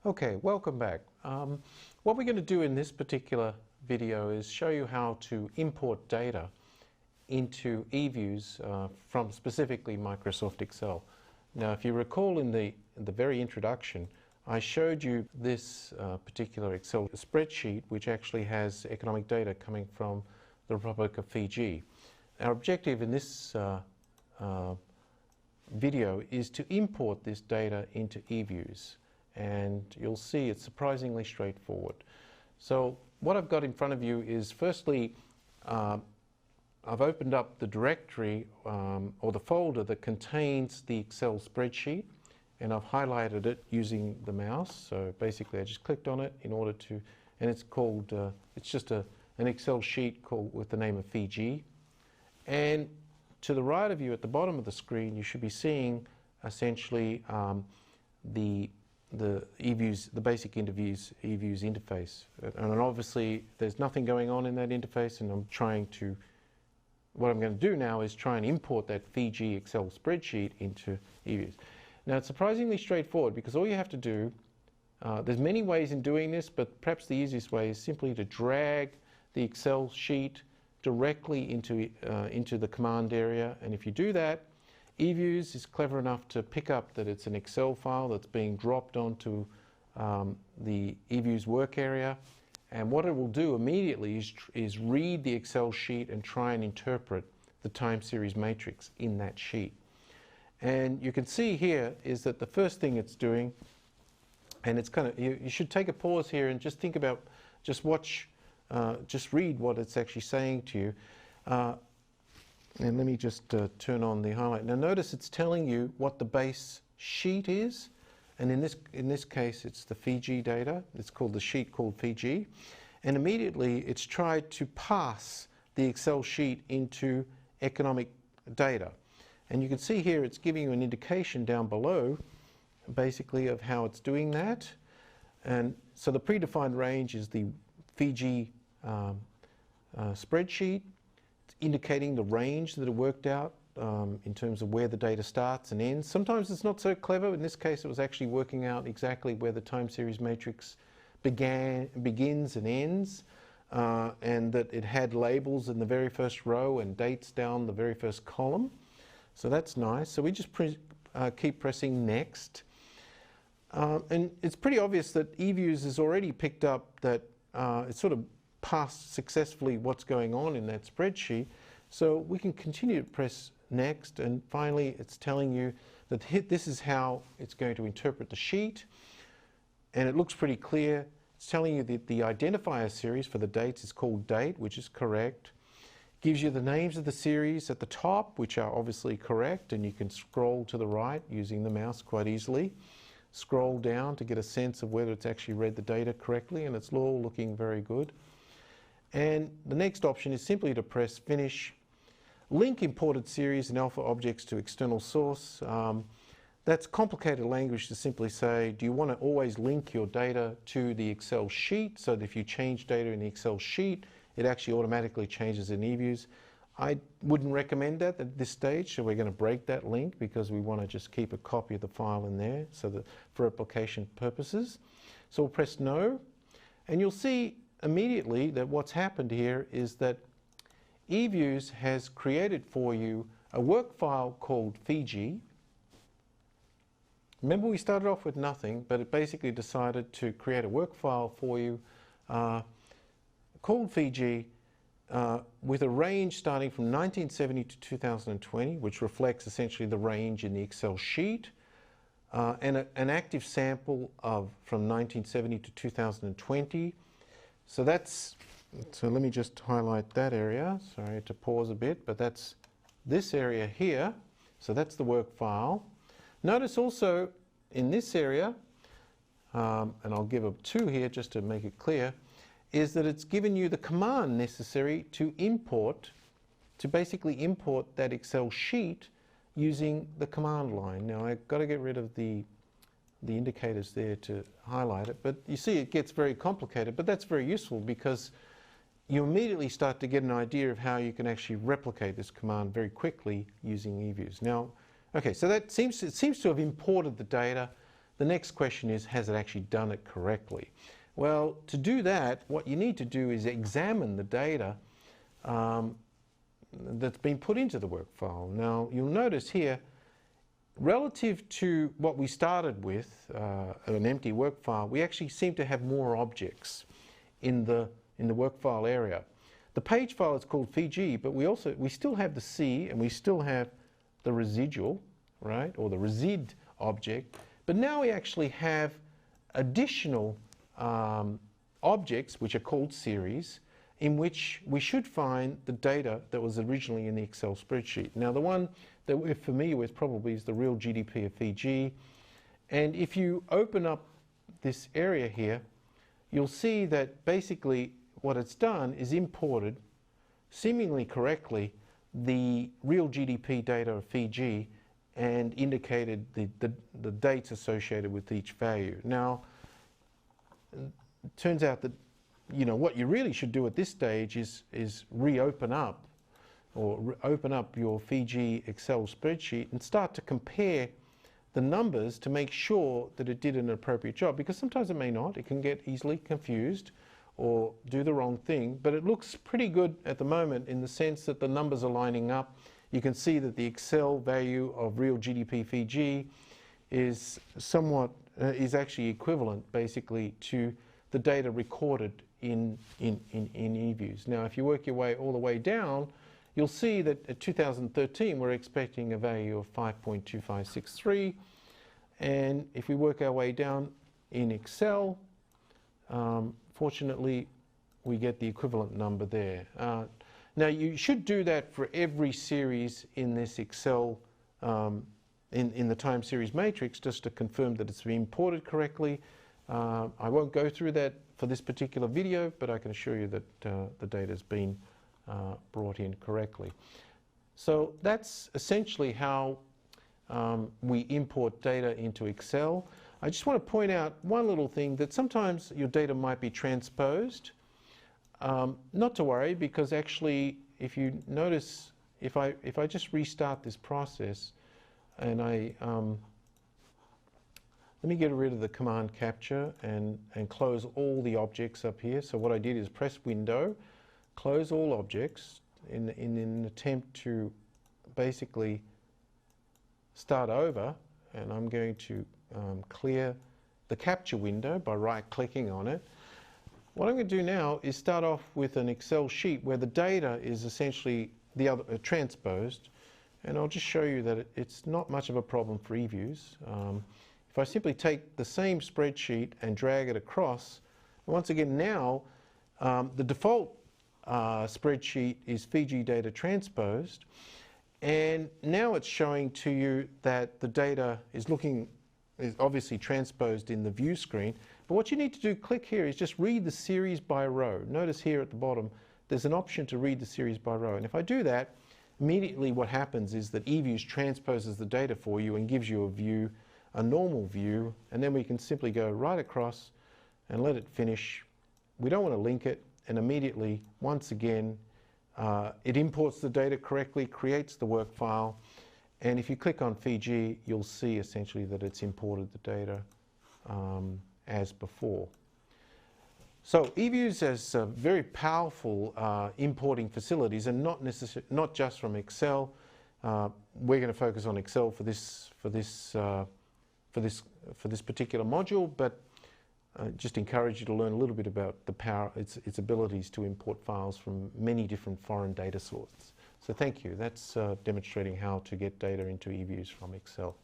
Okay, welcome back. What we're going to do in this particular video is show you how to import data into eViews from specifically Microsoft Excel. Now, if you recall in the very introduction, I showed you this particular Excel spreadsheet which actually has economic data coming from the Republic of Fiji. Our objective in this video is to import this data into eViews. And you'll see it's surprisingly straightforward. So what I've got in front of you is, firstly, I've opened up the directory or the folder that contains the Excel spreadsheet, and I've highlighted it using the mouse. So basically I just clicked on it in order to, and it's called, it's just an Excel sheet called with the name of Fiji. And to the right of you at the bottom of the screen, you should be seeing essentially the eViews, the basic eViews interface. And obviously there's nothing going on in that interface, and what I'm going to do now is try and import that Fiji Excel spreadsheet into eViews. Now it's surprisingly straightforward because all you have to do, there's many ways in doing this, but perhaps the easiest way is simply to drag the Excel sheet directly into the command area. And if you do that, eViews is clever enough to pick up that it's an Excel file that's being dropped onto the eViews work area. And what it will do immediately is read the Excel sheet and try and interpret the time series matrix in that sheet. And you can see here is that the first thing it's doing, and it's kind of, you should take a pause here and just think about, just watch, just read what it's actually saying to you. And let me just turn on the highlight. Now notice it's telling you what the base sheet is, and in this case it's the Fiji data. It's called the sheet called Fiji, and immediately it's tried to pass the Excel sheet into economic data. And you can see here it's giving you an indication down below basically of how it's doing that. And so the predefined range is the Fiji spreadsheet, indicating the range that it worked out in terms of where the data starts and ends. Sometimes it's not so clever. In this case, it was actually working out exactly where the time series matrix begins and ends, and that it had labels in the very first row and dates down the very first column. So that's nice. So we just keep pressing next. And it's pretty obvious that eViews has already picked up that it's sort of passed successfully what's going on in that spreadsheet. So we can continue to press next, and finally it's telling you that this is how it's going to interpret the sheet, and it looks pretty clear. It's telling you that the identifier series for the dates is called date, which is correct. Gives you the names of the series at the top, which are obviously correct, and you can scroll to the right using the mouse quite easily. Scroll down to get a sense of whether it's actually read the data correctly, and it's all looking very good. And the next option is simply to press finish. Link imported series and alpha objects to external source. That's complicated language to simply say, do you want to always link your data to the Excel sheet so that if you change data in the Excel sheet, it actually automatically changes in eViews? I wouldn't recommend that at this stage, so we're going to break that link because we want to just keep a copy of the file in there so that for replication purposes. So we'll press no, and you'll see immediately that what's happened here is that eViews has created for you a work file called Fiji. Remember, we started off with nothing, but it basically decided to create a work file for you called Fiji with a range starting from 1970 to 2020, which reflects essentially the range in the Excel sheet, and an active sample from 1970 to 2020. So let me just highlight that area. Sorry to pause a bit, but that's this area here. So that's the work file. Notice also in this area, and I'll give a 2 here just to make it clear, is that it's given you the command necessary to basically import that Excel sheet using the command line. Now I've got to get rid of the indicators there to highlight it, but you see it gets very complicated, but that's very useful because you immediately start to get an idea of how you can actually replicate this command very quickly using eViews. Now, okay, so it seems to have imported the data. the next question is, has it actually done it correctly? Well, to do that, what you need to do is examine the data that's been put into the work file. Now, you'll notice here, relative to what we started with, an empty work file, we actually seem to have more objects in the work file area. The page file is called Fiji, but we still have the C, and we still have the residual, right, or the resid object. But now we actually have additional objects, which are called series, in which we should find the data that was originally in the Excel spreadsheet. Now, the one that we're familiar with probably is the real GDP of Fiji. And if you open up this area here, you'll see that basically what it's done is imported, seemingly correctly, the real GDP data of Fiji and indicated the dates associated with each value. Now, it turns out that, you know, what you really should do at this stage is reopen up or open up your Fiji Excel spreadsheet and start to compare the numbers to make sure that it did an appropriate job, because sometimes it may not. It can get easily confused or do the wrong thing, but it looks pretty good at the moment in the sense that the numbers are lining up. You can see that the Excel value of real GDP Fiji is somewhat, is actually equivalent basically to the data recorded in eViews. Now, if you work your way all the way down, you'll see that at 2013 we're expecting a value of 5.2563, and if we work our way down in Excel, fortunately we get the equivalent number there. Now, you should do that for every series in this Excel, in the time series matrix, just to confirm that it's been imported correctly. I won't go through that for this particular video, but I can assure you that the data has been brought in correctly. So that's essentially how we import data into Excel. I just want to point out one little thing, that sometimes your data might be transposed. Not to worry, because actually, if you notice, if I just restart this process and let me get rid of the command capture and close all the objects up here. So what I did is press Window, close all objects in an attempt to basically start over, and I'm going to clear the capture window by right-clicking on it. What I'm going to do now is start off with an Excel sheet where the data is essentially transposed, and I'll just show you that it's not much of a problem for eViews. If I simply take the same spreadsheet and drag it across, once again now the default spreadsheet is Fiji data transposed, and now it's showing to you that the data is obviously transposed in the view screen. But what you need to do, click here, is just read the series by row. Notice here at the bottom there's an option to read the series by row, and if I do that, immediately what happens is that eViews transposes the data for you and gives you a view, a normal view, and then we can simply go right across and let it finish. We don't want to link it, and immediately, once again, it imports the data correctly, creates the work file, and if you click on Fiji, you'll see essentially that it's imported the data as before. So eViews has very powerful importing facilities, and not just from Excel. We're going to focus on Excel for this particular module, but just encourage you to learn a little bit about the power, its abilities to import files from many different foreign data sources. So thank you. That's demonstrating how to get data into eViews from Excel.